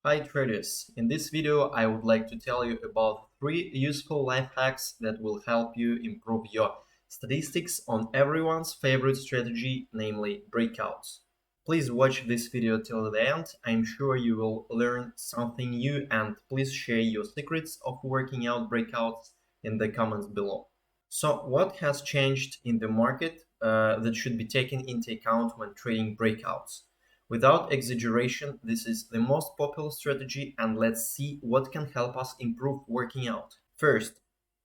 Hi traders, in this video I would like to tell you about 3 useful life hacks that will help you improve your statistics on everyone's favorite strategy, namely breakouts. Please watch this video till the end, I'm sure you will learn something new, and please share your secrets of working out breakouts in the comments below. So what has changed in the market that should be taken into account when trading breakouts? Without exaggeration, this is the most popular strategy, and let's see what can help us improve working out. First,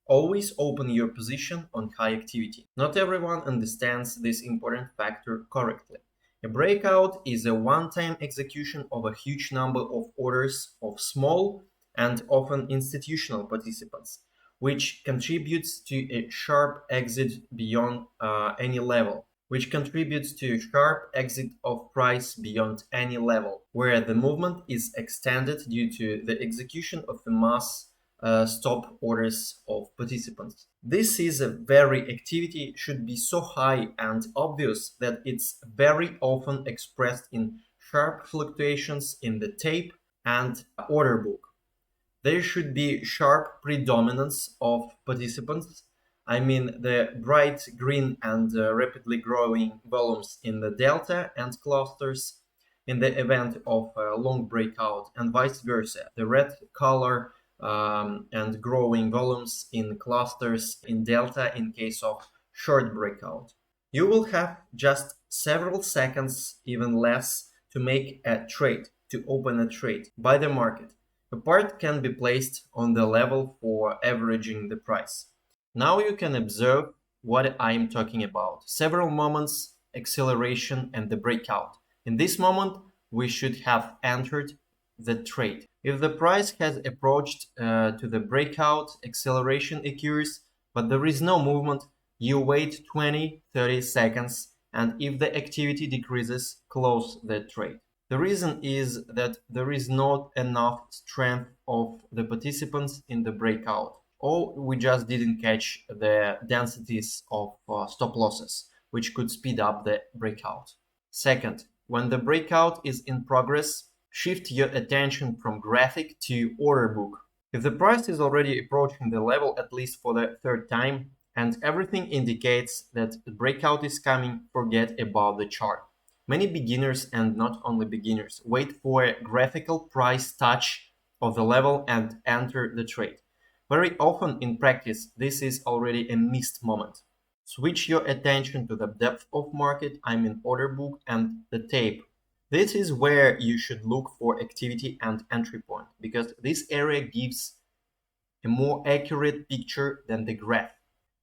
always open your position on high activity. Not everyone understands this important factor correctly. A breakout is a one-time execution of a huge number of orders of small and often institutional participants, which contributes to a sharp exit beyond any level. Which contributes to a sharp exit of price beyond any level, where the movement is extended due to the execution of the mass stop orders of participants. This is a very activity should be so high and obvious that it's very often expressed in sharp fluctuations in the tape and order book. There should be sharp predominance of participants. I mean the bright green and rapidly growing volumes in the delta and clusters in the event of a long breakout, and vice versa. The red color and growing volumes in clusters in delta in case of short breakout. You will have just several seconds, even less, to make a trade, to open a trade by the market. A part can be placed on the level for averaging the price. Now you can observe what I'm talking about. Several moments, acceleration, and the breakout. In this moment, we should have entered the trade. If the price has approached to the breakout, acceleration occurs, but there is no movement, you wait 20-30 seconds, and if the activity decreases, close the trade. The reason is that there is not enough strength of the participants in the breakout, or we just didn't catch the densities of stop losses, which could speed up the breakout. Second, when the breakout is in progress, shift your attention from graphic to order book. If the price is already approaching the level at least for the third time, and everything indicates that the breakout is coming, forget about the chart. Many beginners, and not only beginners, wait for a graphical price touch of the level and enter the trade. Very often in practice, this is already a missed moment. Switch your attention to the depth of market, I mean order book, and the tape. This is where you should look for activity and entry point, because this area gives a more accurate picture than the graph,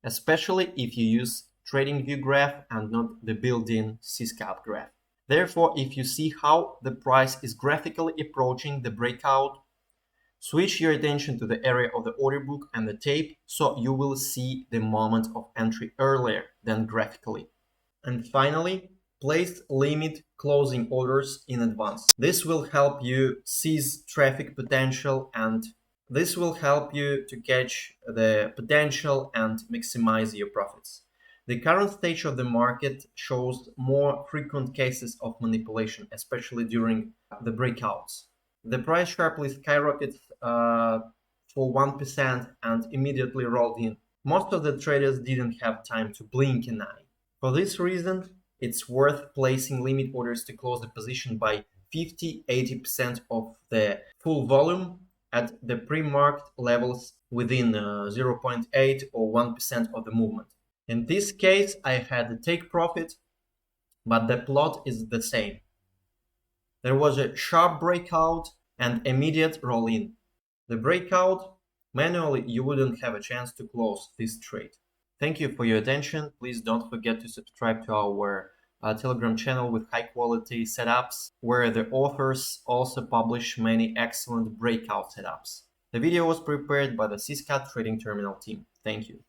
especially if you use TradingView graph and not the built-in CSCALP graph. Therefore, if you see how the price is graphically approaching the breakout, switch your attention to the area of the order book and the tape, so you will see the moment of entry earlier than graphically. And finally, place limit closing orders in advance. This will help you seize traffic potential, and this will help you to catch the potential and maximize your profits. The current stage of the market shows more frequent cases of manipulation, especially during the breakouts. The price sharply skyrocketed for 1% and immediately rolled in. Most of the traders didn't have time to blink an eye. For this reason, it's worth placing limit orders to close the position by 50-80% of the full volume at the pre-marked levels within 0.8 or 1% of the movement. In this case, I had a take profit, but the plot is the same. There was a sharp breakout and immediate roll in. The breakout, manually you wouldn't have a chance to close this trade. Thank you for your attention. Please don't forget to subscribe to our Telegram channel with high quality setups, where the authors also publish many excellent breakout setups. The video was prepared by the CSCALP Trading Terminal team. Thank you.